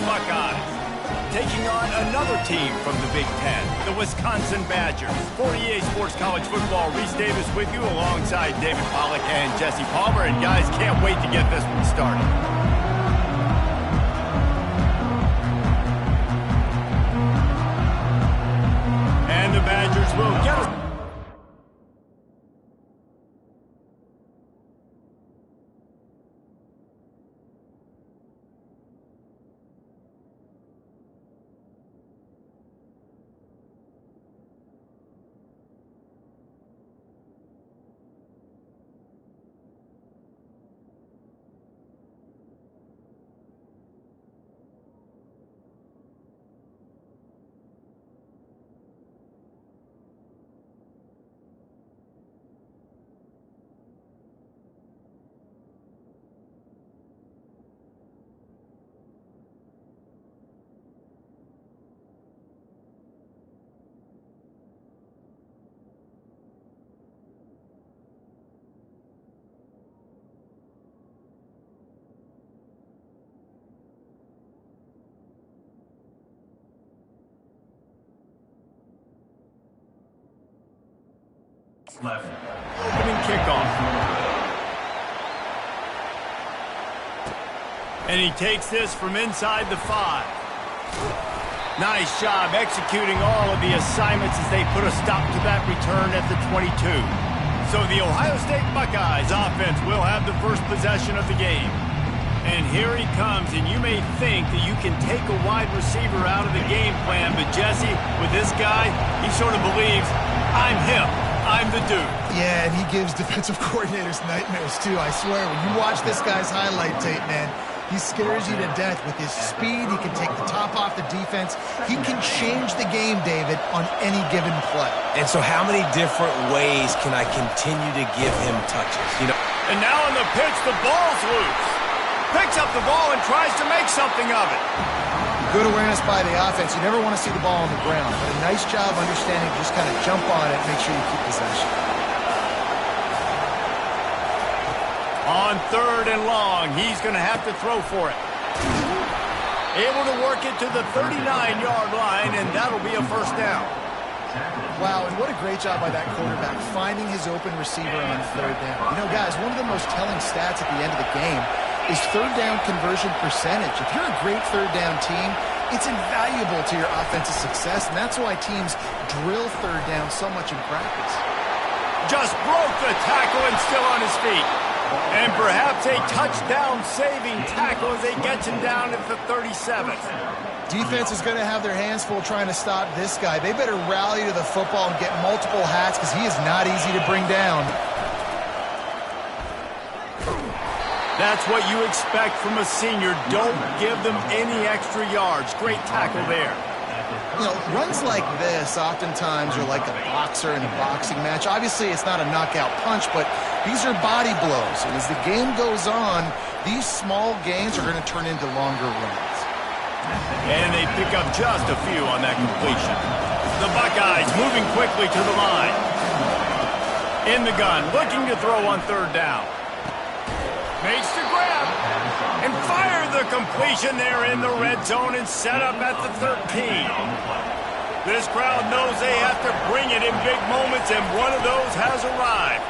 Buckeyes. Taking on another team from the Big Ten, the Wisconsin Badgers. For EA Sports College Football, Reese Davis with you alongside David Pollack and Jesse Palmer. And guys, can't wait to get this one started. And the Badgers will get us. Left. Opening kickoff. And he takes this from inside the 5. Nice job executing all of the assignments as they put a stop to that return at the 22. So the Ohio State Buckeyes offense will have the first possession of the game. And here he comes, and you may think that you can take a wide receiver out of the game plan, but Jesse, with this guy, he sort of believes, I'm him. I'm the dude. Yeah, and he gives defensive coordinators nightmares, too. I swear, when you watch this guy's highlight tape, man, he scares you to death with his speed. He can take the top off the defense. He can change the game, David, on any given play. And so how many different ways can I continue to give him touches? You know. And now on the pitch, the ball's loose. Picks up the ball and tries to make something of it. Good awareness by the offense. You never want to see the ball on the ground, but a nice job understanding to just kind of jump on it and make sure you keep possession. On 3rd and long, he's going to have to throw for it. Able to work it to the 39-yard line, and that'll be a first down. Wow, and what a great job by that quarterback, finding his open receiver on 3rd down. You know, guys, one of the most telling stats at the end of the game is 3rd down conversion percentage. If you're a great 3rd down team, it's invaluable to your offensive success, and that's why teams drill 3rd down so much in practice. Just broke the tackle and still on his feet. And perhaps a touchdown-saving tackle as they get him down at the 37th. Defense is going to have their hands full trying to stop this guy. They better rally to the football and get multiple hats because he is not easy to bring down. That's what you expect from a senior. Don't give them any extra yards. Great tackle there. You know, runs like this oftentimes are like a boxer in a boxing match. Obviously, it's not a knockout punch, but these are body blows. And as the game goes on, these small gains are going to turn into longer runs. And they pick up just a few on that completion. The Buckeyes moving quickly to the line. In the gun, looking to throw on 3rd down. Makes the grab. And fire the completion there in the red zone and set up at the 13. This crowd knows they have to bring it in big moments, and one of those has arrived.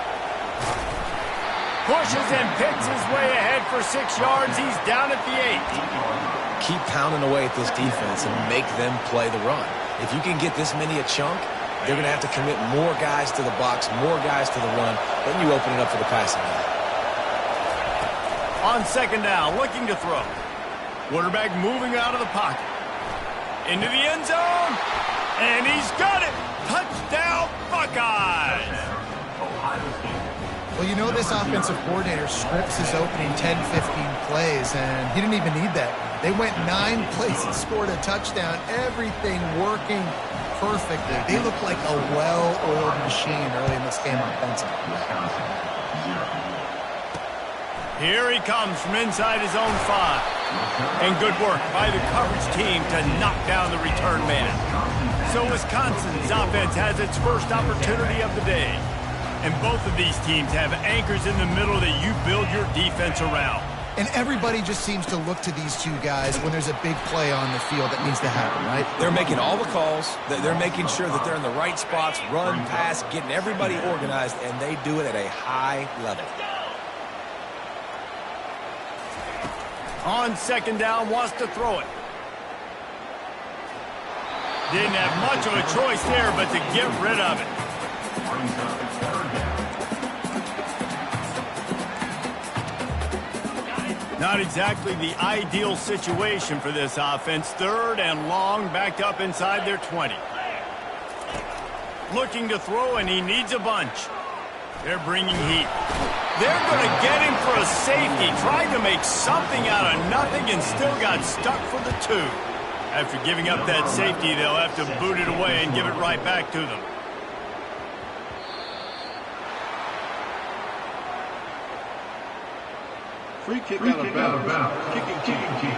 Pushes and picks his way ahead for 6 yards. He's down at the 8. Keep pounding away at this defense and make them play the run. If you can get this many a chunk, they're going to have to commit more guys to the box, more guys to the run, then you open it up for the passing game. On 2nd down, looking to throw. Quarterback moving out of the pocket. Into the end zone. And he's got it. Touchdown, Buckeyes. Well, you know this offensive coordinator scripts his opening 10, 15 plays, and he didn't even need that. They went 9 plays and scored a touchdown. Everything working perfectly. They look like a well-oiled machine early in this game offensively. Here he comes from inside his own 5. And good work by the coverage team to knock down the return man. So Wisconsin's offense has its first opportunity of the day. And both of these teams have anchors in the middle that you build your defense around. And everybody just seems to look to these two guys when there's a big play on the field that needs to happen, right? They're making all the calls. They're making sure that they're in the right spots, run, pass, getting everybody organized, and they do it at a high level. On second down, wants to throw it. Didn't have much of a choice there, but to get rid of it. Not exactly the ideal situation for this offense. Third and long, backed up inside their 20. Looking to throw, and he needs a bunch. They're bringing heat. They're going to get him for a safety. Tried to make something out of nothing and still got stuck for the 2. After giving up that safety, they'll have to boot it away and give it right back to them. Free kick out of bounds. Kicking team.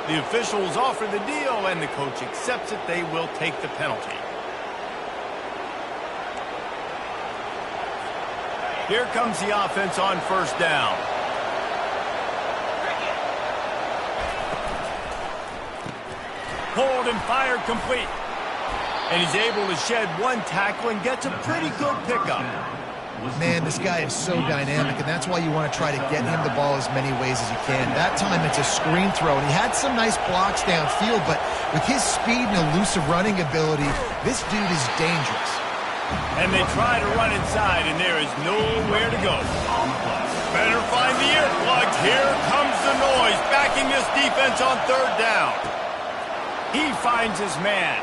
The officials offer the deal, and the coach accepts it. They will take the penalty. Here comes the offense on first down. Pulled and fired complete. And he's able to shed one tackle and gets a pretty good pickup. Man, this guy is so dynamic, and that's why you want to try to get him the ball as many ways as you can. That time it's a screen throw, and he had some nice blocks downfield, but with his speed and elusive running ability, this dude is dangerous. And they try to run inside, and there is nowhere to go. Better find the earplugs. Here comes the noise, backing this defense on third down. He finds his man.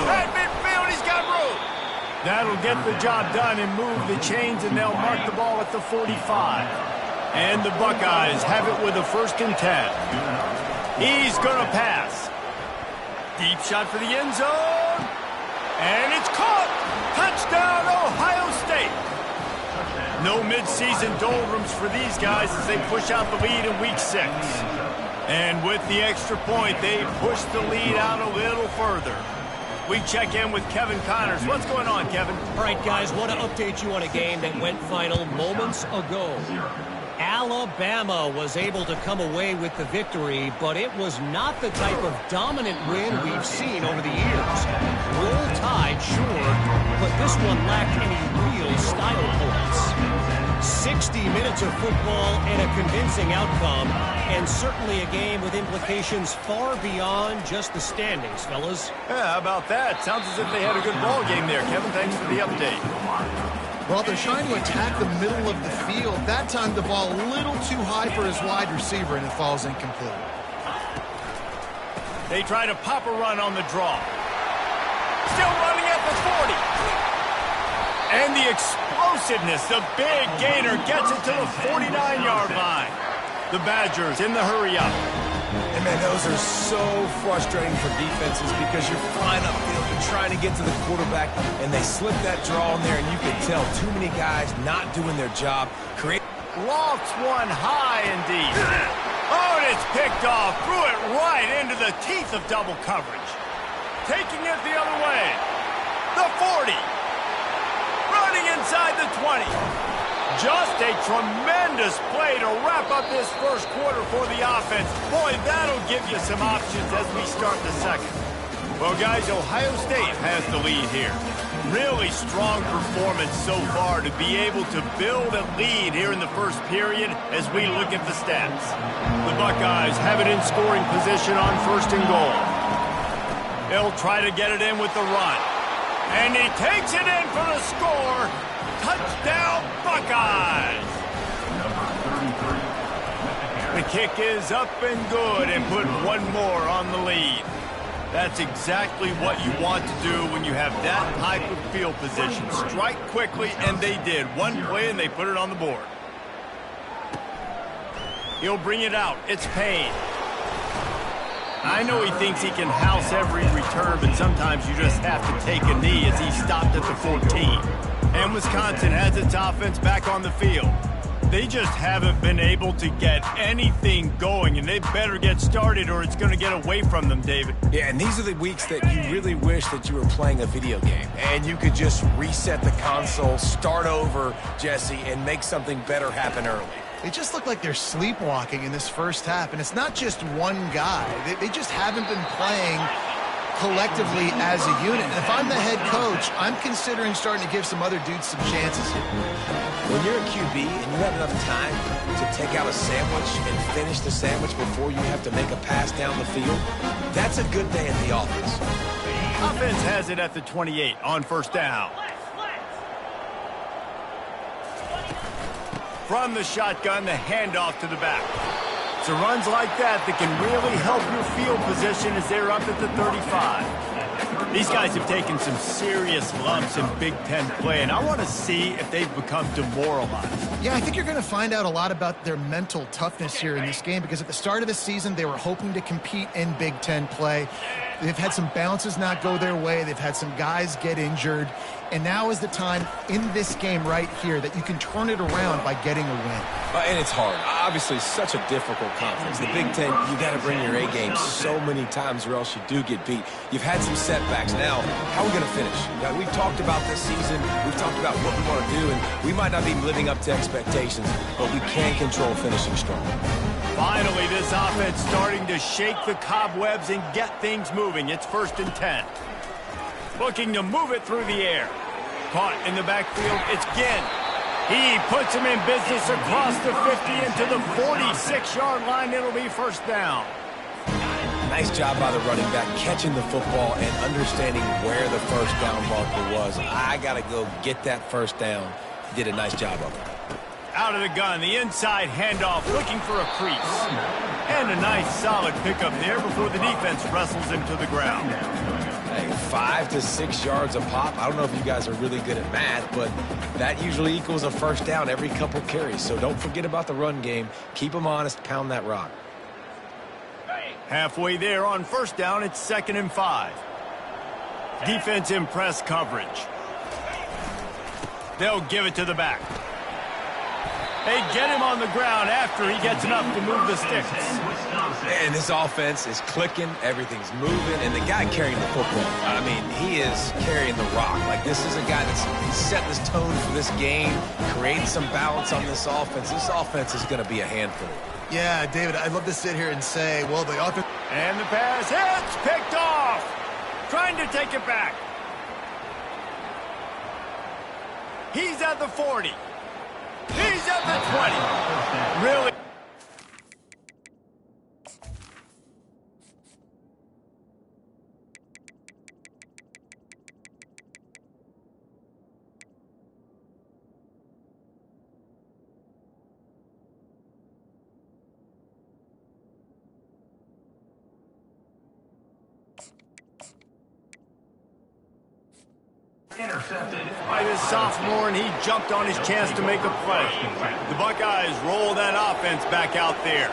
At midfield, he's got room. That'll get the job done and move the chains, and they'll mark the ball at the 45. And the Buckeyes have it with a 1st and 10. He's going to pass. Deep shot for the end zone. And it's caught. Touchdown, Ohio State. No midseason doldrums for these guys as they push out the lead in week 6. And with the extra point, they push the lead out a little further. We check in with Kevin Connors. What's going on, Kevin? All right, guys, want to update you on a game that went final moments ago. Alabama was able to come away with the victory, but it was not the type of dominant win we've seen over the years. Roll Tide, sure, but this one lacked any real style points. 60 minutes of football and a convincing outcome, and certainly a game with implications far beyond just the standings, fellas. Yeah, how about that? Sounds as if they had a good ball game there, Kevin. Thanks for the update. Well, they're trying to attack the middle of the field. That time the ball a little too high for his wide receiver, and it falls incomplete. They try to pop a run on the draw. Still running at the 40. And the explosiveness, the big gainer gets it to the 49-yard line. The Badgers in the hurry-up. And, man, those are so frustrating for defenses because you're flying upfield, you're trying to get to the quarterback, and they slip that draw in there, and you can tell too many guys not doing their job. Lofts one high and deep. Oh, and it's picked off. Threw it right into the teeth of double coverage. Taking it the other way. The 40. Running inside the 20. Just a tremendous play to wrap up this first quarter for the offense. Boy, that'll give you some options as we start the second. Well, guys, Ohio State has the lead here. Really strong performance so far to be able to build a lead here in the first period as we look at the stats. The Buckeyes have it in scoring position on 1st and goal. They'll try to get it in with the run. And he takes it in for the score. Touchdown, Buckeyes! The kick is up and good and put one more on the lead. That's exactly what you want to do when you have that type of field position. Strike quickly, and they did. One play, and they put it on the board. He'll bring it out. It's Payne. I know he thinks he can house every return, but sometimes you just have to take a knee as he stopped at the 14. And Wisconsin has its offense back on the field. They just haven't been able to get anything going, and they better get started or it's going to get away from them, David. Yeah, and these are the weeks that you really wish that you were playing a video game and you could just reset the console, start over, Jesse, and make something better happen early. They just look like they're sleepwalking in this first half, and it's not just one guy. They just haven't been playing collectively as a unit. And if I'm the head coach, I'm considering starting to give some other dudes some chances here. When you're a QB and you have enough time to take out a sandwich and finish the sandwich before you have to make a pass down the field, that's a good day at the office. Offense has it at the 28 on first down. From the shotgun, the handoff to the back. So runs like that can really help your field position as they're up at the 35. These guys have taken some serious lumps in Big Ten play, and I want to see if they've become demoralized. Yeah, I think you're going to find out a lot about their mental toughness here in this game, because at the start of the season, they were hoping to compete in Big Ten play. They've had some bounces not go their way. They've had some guys get injured. And now is the time in this game right here that you can turn it around by getting a win. And it's hard. Obviously, such a difficult conference. The Big Ten, you got to bring your A game so many times or else you do get beat. You've had some setbacks. Now, how are we going to finish? Now, we've talked about this season. We've talked about what we want to do, and we might not be living up to expectations, but we can control finishing strong. Finally, this offense starting to shake the cobwebs and get things moving. It's 1st and 10. Looking to move it through the air. Caught in the backfield, it's Ginn. He puts him in business across the 50 into the 46-yard line. It'll be first down. Nice job by the running back, catching the football and understanding where the first down marker was. I got to go get that first down. Did a nice job of it. Out of the gun, the inside handoff, looking for a crease. And a nice solid pickup there before the defense wrestles him to the ground. Hey, 5 to 6 yards a pop. I don't know if you guys are really good at math, but that usually equals a first down every couple carries. So don't forget about the run game. Keep them honest, pound that rock. Halfway there on first down, it's 2nd and 5. Defense in press coverage. They'll give it to the back. They get him on the ground after he gets enough to move the sticks. And this offense is clicking, everything's moving, and the guy carrying the football, I mean, he is carrying the rock. Like, this is a guy that's set this tone for this game, creating some balance on this offense. This offense is going to be a handful. Yeah, David, I'd love to sit here and say, well, the offense... And the pass hits, picked off. Trying to take it back. He's at the 40. He's at the 20. Really? Intercepted by this sophomore, and he jumped on his chance to make a play. The Buckeyes roll that offense back out there.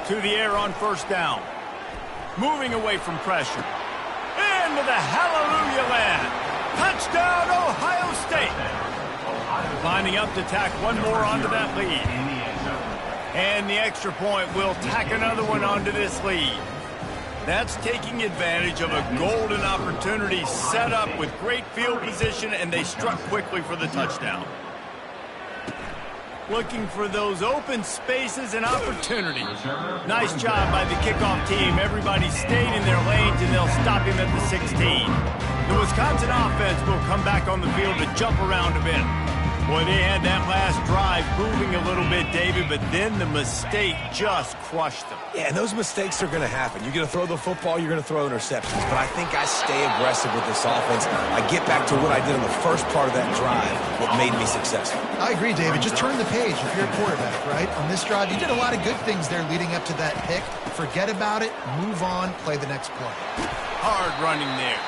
To the air on first down. Moving away from pressure. Into the hallelujah land. Touchdown, Ohio State. Lining up to tack one more onto that lead. And the extra point will tack another one onto this lead. That's taking advantage of a golden opportunity set up with great field position, and they struck quickly for the touchdown. Looking for those open spaces and opportunities. Nice job by the kickoff team. Everybody stayed in their lanes, and they'll stop him at the 16. The Wisconsin offense will come back on the field to jump around a bit. Boy, they had that last drive moving a little bit, David, but then the mistake just crushed them. Yeah, and those mistakes are going to happen. You're going to throw the football, you're going to throw interceptions. But I think I stay aggressive with this offense. I get back to what I did in the first part of that drive that made me successful. I agree, David. Just turn the page if you're a quarterback, right? On this drive, you did a lot of good things there leading up to that pick. Forget about it, move on, play the next play. Hard running there.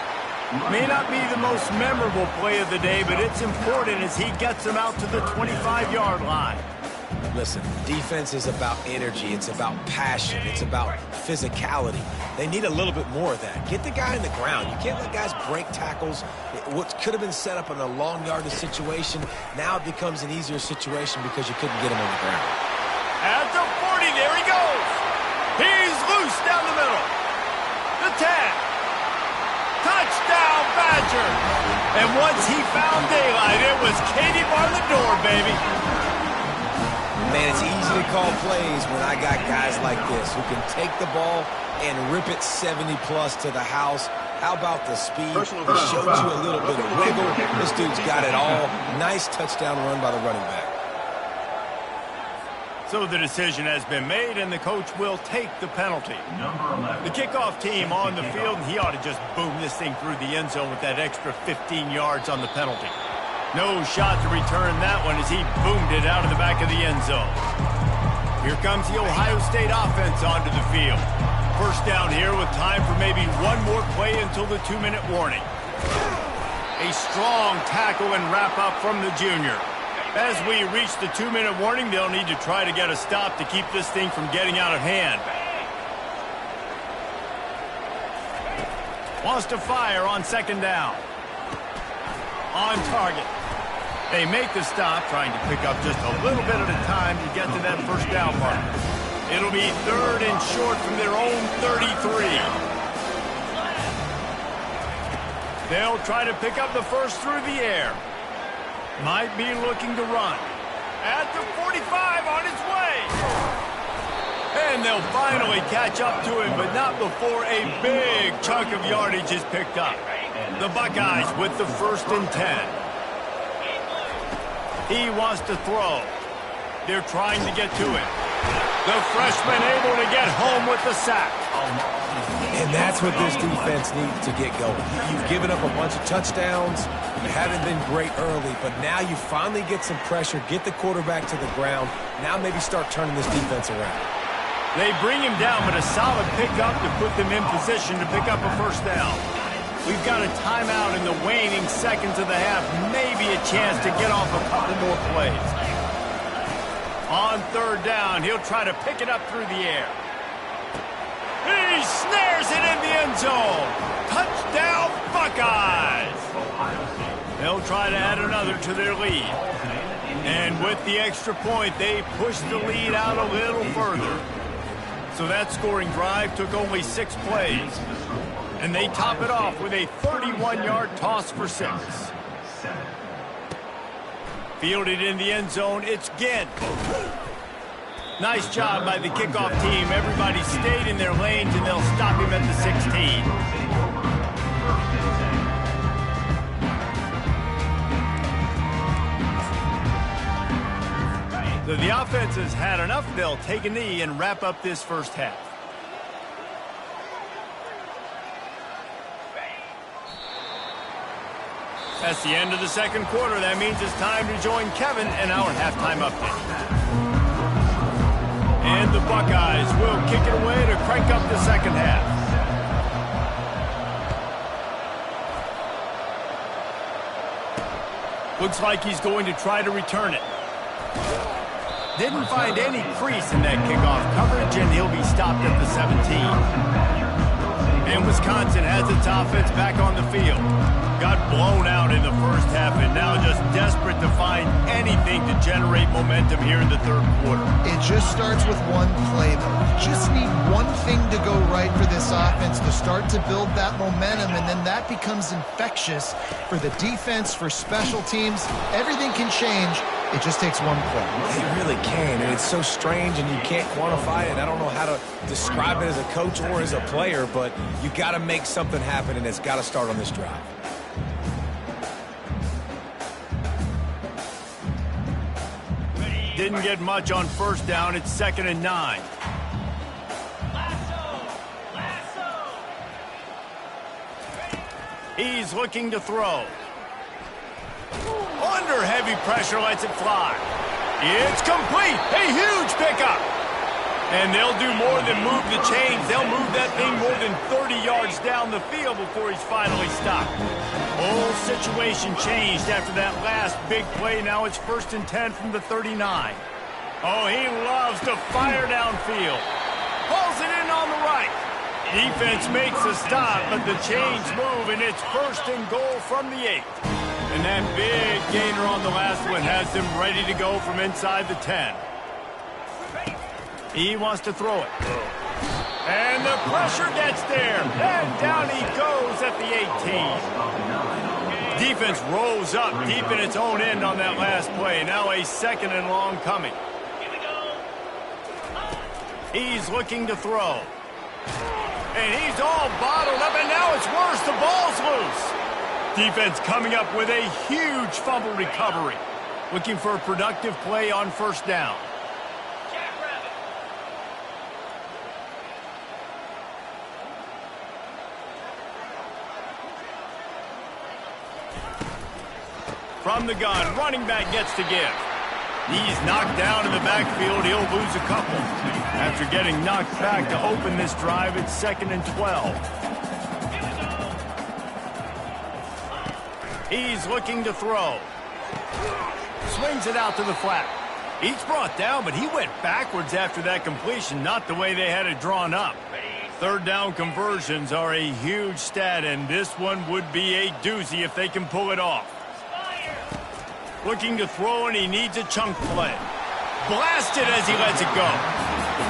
May not be the most memorable play of the day, but it's important as he gets them out to the 25-yard line. Listen, defense is about energy. It's about passion. It's about physicality. They need a little bit more of that. Get the guy in the ground. You can't let guys break tackles. What could have been set up in a long yardage situation, now it becomes an easier situation because you couldn't get him on the ground. At the 40, there he goes. He's loose down the middle. The 10. Touchdown, Badger! And once he found daylight, it was Katie bar the door, baby. Man, it's easy to call plays when I got guys like this who can take the ball and rip it 70-plus to the house. How about the speed? He showed you a little bit of wiggle. This dude's got it all. Nice touchdown run by the running back. So the decision has been made, and the coach will take the penalty. The kickoff team on the field, and he ought to just boom this thing through the end zone with that extra 15 yards on the penalty. No shot to return that one as he boomed it out of the back of the end zone. Here comes the Ohio State offense onto the field. First down here with time for maybe one more play until the 2-minute warning. A strong tackle and wrap up from the junior. As we reach the 2-minute warning, they'll need to try to get a stop to keep this thing from getting out of hand. Wants to fire on second down. On target. They make the stop, trying to pick up just a little bit at a time to get to that first down mark. It'll be 3rd and short from their own 33. They'll try to pick up the first through the air. Might be looking to run. At the 45 on his way. And they'll finally catch up to him, but not before a big chunk of yardage is picked up. The Buckeyes with the 1st and 10. He wants to throw. They're trying to get to him. The freshman able to get home with the sack. And that's what this defense needs to get going. You've given up a bunch of touchdowns. You haven't been great early, but now you finally get some pressure, get the quarterback to the ground. Now maybe start turning this defense around. They bring him down, but a solid pickup to put them in position to pick up a first down. We've got a timeout in the waning seconds of the half. Maybe a chance to get off a couple more plays. On 3rd down, he'll try to pick it up through the air. He snares it in the end zone. Touchdown, Buckeyes. They'll try to add another to their lead. And with the extra point, they push the lead out a little further. So that scoring drive took only 6 plays. And they top it off with a 31-yard toss for 6. Fielded in the end zone, it's Ginn. Nice job by the kickoff team. Everybody stayed in their lanes, and they'll stop him at the 16. So the offense has had enough. They'll take a knee and wrap up this first half. That's the end of the second quarter. That means it's time to join Kevin in our halftime update. And the Buckeyes will kick it away to crank up the second half. Looks like he's going to try to return it. Didn't find any crease in that kickoff coverage, and he'll be stopped at the 17. And Wisconsin has its offense back on the field. Got blown out in the first half and now just desperate to find anything to generate momentum here in the third quarter. It just starts with one play, though. You just need one thing to go right for this offense to start to build that momentum, and then that becomes infectious for the defense, for special teams. Everything can change. It just takes one play. It really can, and it's so strange, and you can't quantify it. I don't know how to describe it as a coach or as a player, but you got to make something happen, and it's got to start on this drive. Didn't get much on first down. It's 2nd and 9. He's looking to throw. Under heavy pressure, lets it fly. It's complete. A huge pickup. And they'll do more than move the chains. They'll move that thing more than 30 yards down the field before he's finally stopped. Whole situation changed after that last big play. Now it's 1st and 10 from the 39. Oh, he loves to fire downfield. Pulls it in on the right. Defense makes a stop, but the chains move, and it's 1st and goal from the 8. And that big gainer on the last one has them ready to go from inside the 10. He wants to throw it. And the pressure gets there. And down he goes at the 18. Defense rolls up deep in its own end on that last play. Now a 2nd and long coming. He's looking to throw. And he's all bottled up, and now it's worse. The ball's loose. Defense coming up with a huge fumble recovery. Looking for a productive play on 1st down. From the gun, running back gets to give. He's knocked down in the backfield. He'll lose a couple. After getting knocked back to open this drive, it's 2nd and 12. He's looking to throw. Swings it out to the flat. He's brought down, but he went backwards after that completion, not the way they had it drawn up. 3rd down conversions are a huge stat, and this one would be a doozy if they can pull it off. Looking to throw, and he needs a chunk play. Blasted as he lets it go.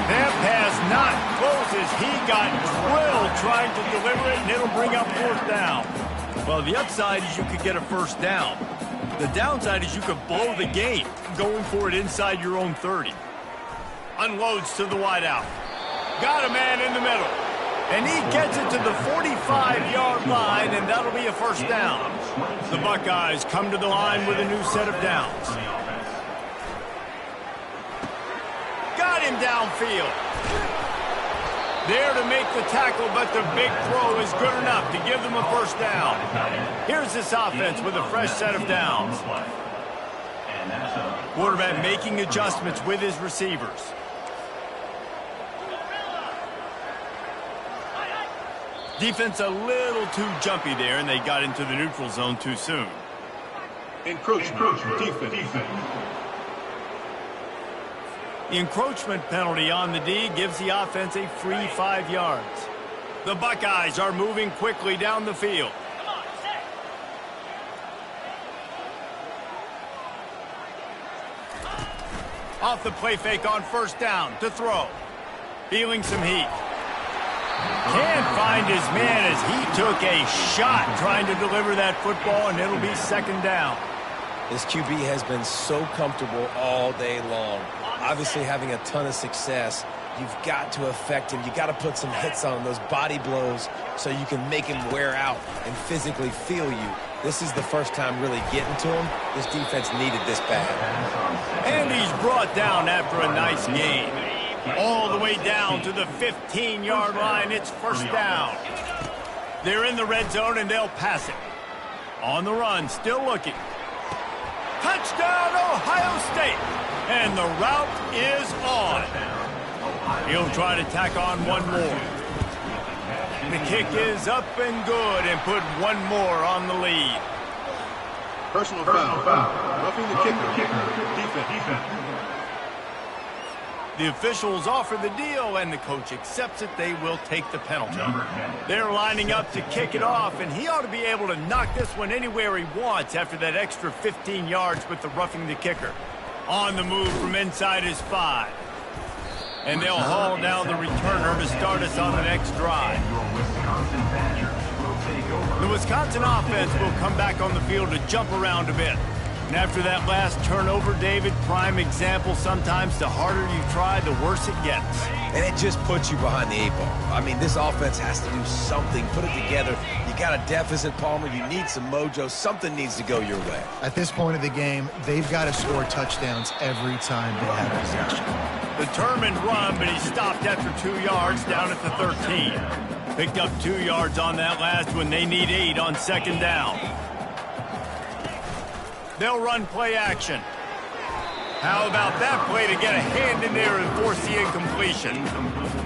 That pass not closes. He got drilled trying to deliver it, and it'll bring up 4th down. Well, the upside is you could get a 1st down. The downside is you could blow the game going for it inside your own 30. Unloads to the wideout. Got a man in the middle. And he gets it to the 45-yard line, and that'll be a 1st down. The Buckeyes come to the line with a new set of downs. Got him downfield. There to make the tackle, but the big throw is good enough to give them a 1st down. Here's this offense with a fresh set of downs. Quarterback making adjustments with his receivers. Defense a little too jumpy there, and they got into the neutral zone too soon. Encroachment. Defense. The encroachment penalty on the D gives the offense a free 5 yards. The Buckeyes are moving quickly down the field. Off the play fake on 1st down to throw. Feeling some heat. Can't find his man as he took a shot trying to deliver that football, and it'll be 2nd down. This QB has been so comfortable all day long. Obviously having a ton of success. You've got to affect him. You've got to put some hits on him, those body blows, so you can make him wear out and physically feel you. This is the first time really getting to him. This defense needed this bad. And he's brought down after a nice gain. All the way down to the 15-yard line. It's 1st down. They're in the red zone, and they'll pass it. On the run, still looking. Touchdown, Ohio State. And the route is on. He'll try to tack on one more. The kick is up and good, and put one more on the lead. Personal foul. Roughing the kicker. Defense. The officials offer the deal, and the coach accepts it. They will take the penalty. They're lining up to kick it off, and he ought to be able to knock this one anywhere he wants after that extra 15 yards with the roughing the kicker. On the move from inside his 5. And they'll haul down the returner to start us on the next drive. The Wisconsin offense will come back on the field to jump around a bit. And after that last turnover, David, prime example, sometimes the harder you try, the worse it gets. And it just puts you behind the 8 ball. I mean, this offense has to do something. Put it together. You got a deficit, Palmer. You need some mojo. Something needs to go your way. At this point of the game, they've got to score touchdowns every time they have possession. Determined run, but he stopped after 2 yards down at the 13. Picked up 2 yards on that last one. They need 8 on 2nd down. They'll run play action. How about that play to get a hand in there and force the incompletion?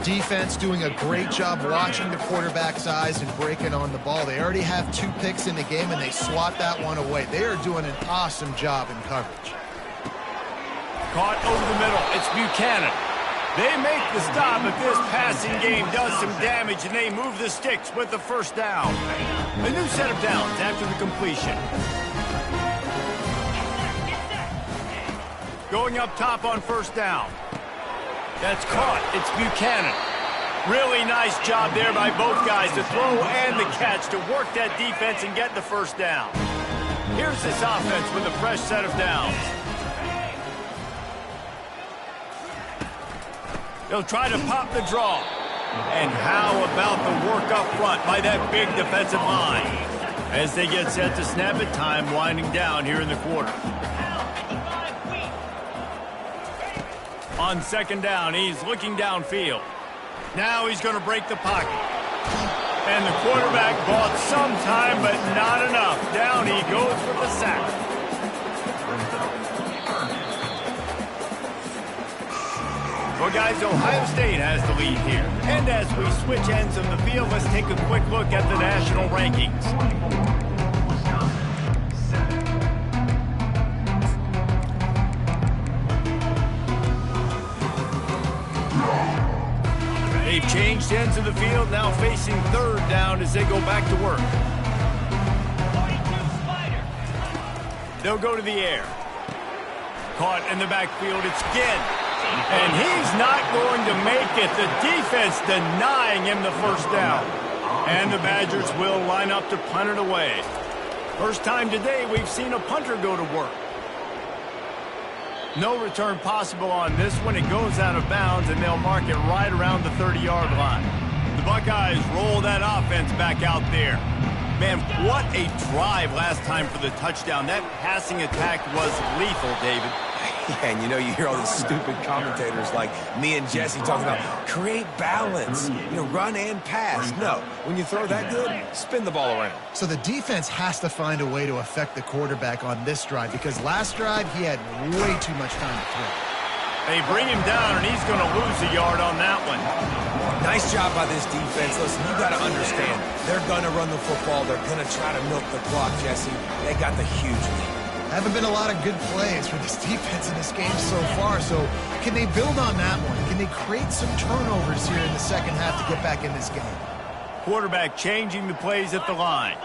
Defense doing a great job watching the quarterback's eyes and breaking on the ball. They already have 2 picks in the game, and they swat that one away. They are doing an awesome job in coverage. Caught over the middle. It's Buchanan. They make the stop, but this passing game does some damage, and they move the sticks with the 1st down. A new set of downs after the completion. Going up top on 1st down. That's caught. It's Buchanan. Really nice job there by both guys to throw and the catch to work that defense and get the 1st down. Here's this offense with a fresh set of downs. They'll try to pop the draw. And how about the work up front by that big defensive line? As they get set to snap it, time winding down here in the quarter. On second down, he's looking downfield. Now he's going to break the pocket. And the quarterback bought some time, but not enough. Down he goes for the sack. Well, guys, Ohio State has the lead here. And as we switch ends of the field, let's take a quick look at the national rankings. They've changed ends of the field, now facing third down as they go back to work. They'll go to the air. Caught in the backfield, it's Ginn. And he's not going to make it. The defense denying him the first down. And the Badgers will line up to punt it away. First time today we've seen a punter go to work. No return possible on this one. It goes out of bounds, and they'll mark it right around the 30-yard line. The Buckeyes roll that offense back out there. Man, what a drive last time for the touchdown. That passing attack was lethal, David. Yeah, and you know, you hear all these stupid commentators like me and Jesse talking about create balance, run and pass. No, when you throw that good, spin the ball around. So the defense has to find a way to affect the quarterback on this drive, because last drive he had way too much time to throw. They bring him down, and he's going to lose a yard on that one. Nice job by this defense. Listen, you got to understand, they're going to run the football. They're going to try to milk the clock, Jesse. They got the huge lead. Haven't been a lot of good plays for this defense in this game so far, so can they build on that one? Can they create some turnovers here in the second half to get back in this game? Quarterback changing the plays at the line.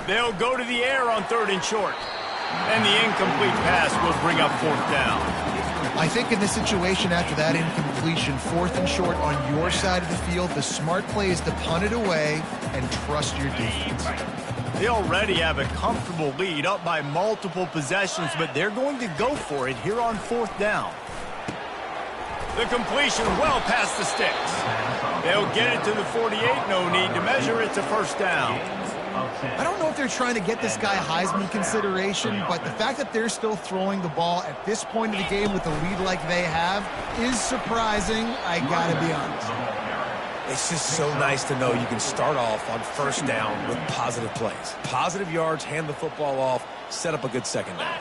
They'll go to the air on third and short. And the incomplete pass will bring up fourth down. I think in this situation, after that incompletion, fourth and short on your side of the field, the smart play is to punt it away and trust your defense. They already have a comfortable lead, up by multiple possessions, but they're going to go for it here on fourth down. The completion well past the sticks. They'll get it to the 48, no need to measure. It's a first down. I don't know if they're trying to get this guy Heisman consideration, but the fact that they're still throwing the ball at this point of the game with a lead like they have is surprising, I gotta be honest. It's just so nice to know you can start off on first down with positive plays. Positive yards, hand the football off, set up a good second down.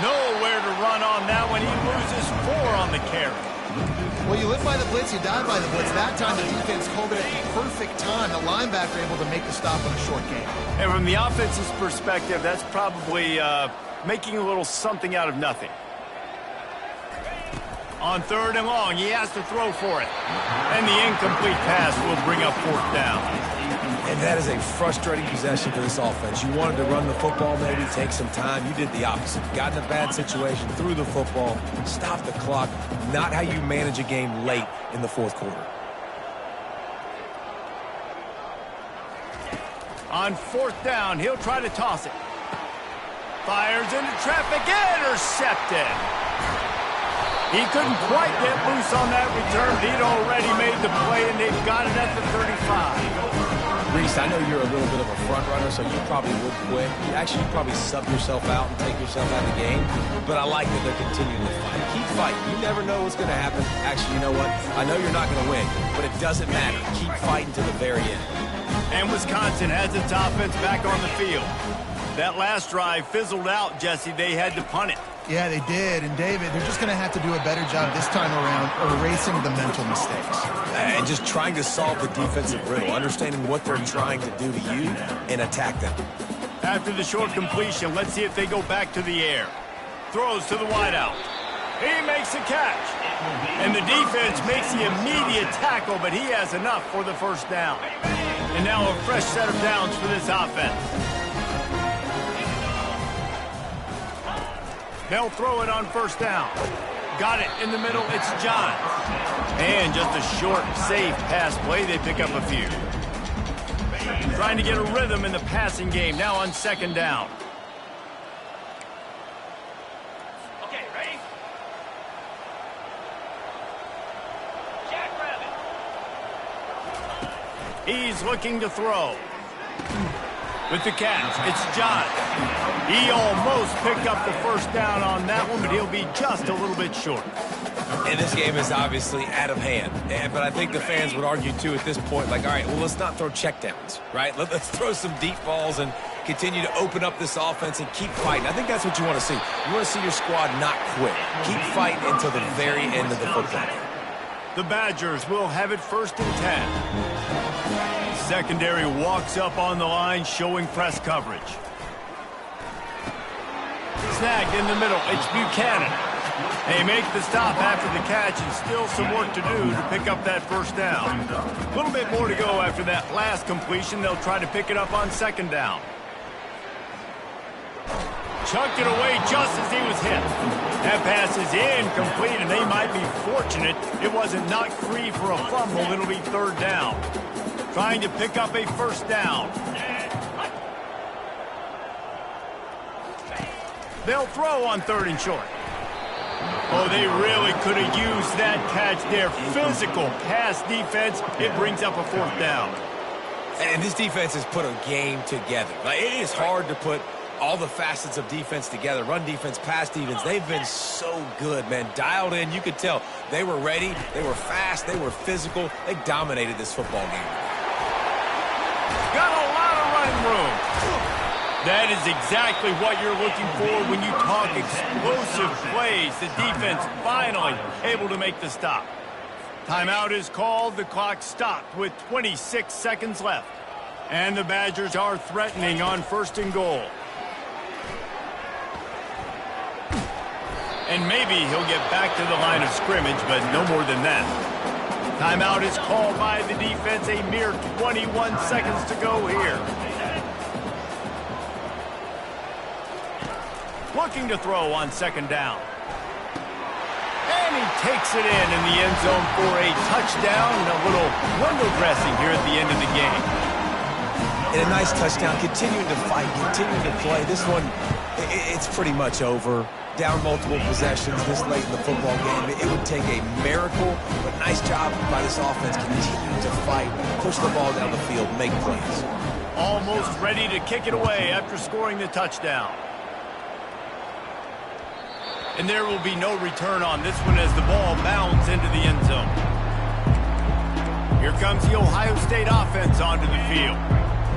Nowhere to run on that one. He loses 4 on the carry. Well, you live by the blitz, you die by the blitz. That time the defense called it at the perfect time. The linebacker able to make the stop on a short game. And from the offense's perspective, that's probably making a little something out of nothing. On third and long, he has to throw for it. And the incomplete pass will bring up fourth down. And that is a frustrating possession for this offense. You wanted to run the football, maybe take some time. You did the opposite. Got in a bad situation, threw the football, stopped the clock. Not how you manage a game late in the fourth quarter. On fourth down, he'll try to toss it. Fires into traffic, intercepted. He couldn't quite get loose on that return. He'd already made the play, and they've got it at the 35. Reese, I know you're a little bit of a front runner, so you probably would quit. You'd probably sub yourself out and take yourself out of the game. But I like that they're continuing to fight. Keep fighting. You never know what's going to happen. Actually, you know what? I know you're not going to win, but it doesn't matter. Keep fighting to the very end. And Wisconsin has its offense back on the field. That last drive fizzled out, Jesse. They had to punt it. Yeah, they did. And, David, they're just going to have to do a better job this time around erasing the mental mistakes. And just trying to solve the defensive riddle, understanding what they're trying to do to you and attack them. After the short completion, let's see if they go back to the air. Throws to the wideout. He makes the catch. And the defense makes the immediate tackle, but he has enough for the first down. And now a fresh set of downs for this offense. They'll throw it on first down. Got it in the middle. It's John. And just a short, safe pass play. They pick up a few. Trying to get a rhythm in the passing game. Now on second down. Okay, ready? He's looking to throw. With the catch, it's John. He almost picked up the first down on that one, but he'll be just a little bit short. And this game is obviously out of hand. But I think the fans would argue, too, at this point, like, all right, well, let's not throw checkdowns, right? Let's throw some deep balls and continue to open up this offense and keep fighting. I think that's what you want to see. You want to see your squad not quit. Keep fighting until the very end of the football game. The Badgers will have it 1st and 10. Secondary walks up on the line, showing press coverage. Snagged in the middle. It's Buchanan. They make the stop after the catch, and still some work to do to pick up that first down. A little bit more to go after that last completion. They'll try to pick it up on second down. Chucked it away just as he was hit. That pass is incomplete, and they might be fortunate it wasn't knocked free for a fumble. It'll be third down. Trying to pick up a first down. They'll throw on 3rd and short. Oh, they really could have used that catch there. Physical pass defense. It brings up a 4th down. And this defense has put a game together. Like, it is hard to put all the facets of defense together. Run defense, pass defense. They've been so good, man. Dialed in. You could tell they were ready. They were fast. They were physical. They dominated this football game. Got a lot of running room. That is exactly what you're looking for when you talk explosive plays. The defense finally able to make the stop. Timeout is called. The clock stopped with 26 seconds left. And the Badgers are threatening on 1st and goal. And maybe he'll get back to the line of scrimmage, but no more than that. Timeout is called by the defense. A mere 21 seconds to go here. Looking to throw on second down. And he takes it in the end zone for a touchdown and a little window dressing here at the end of the game. And a nice touchdown, continuing to fight, continuing to play. This one, it's pretty much over. Down multiple possessions this late in the football game. It would take a miracle, but nice job by this offense continuing to fight, push the ball down the field, make plays. Almost ready to kick it away after scoring the touchdown. And there will be no return on this one as the ball bounds into the end zone. Here comes the Ohio State offense onto the field.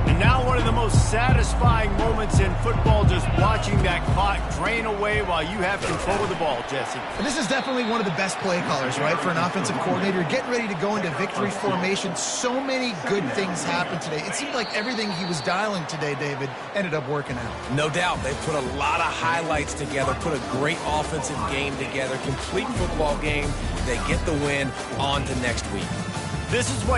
And now one of the most satisfying moments in football, just watching that clock drain away while you have control of the ball, Jesse. And this is definitely one of the best play callers, right, for an offensive coordinator. Getting ready to go into victory formation. So many good things happened today. It seemed like everything he was dialing today, David, ended up working out. No doubt. They put a lot of highlights together, put a great offensive game together, complete football game. They get the win on to next week. This is what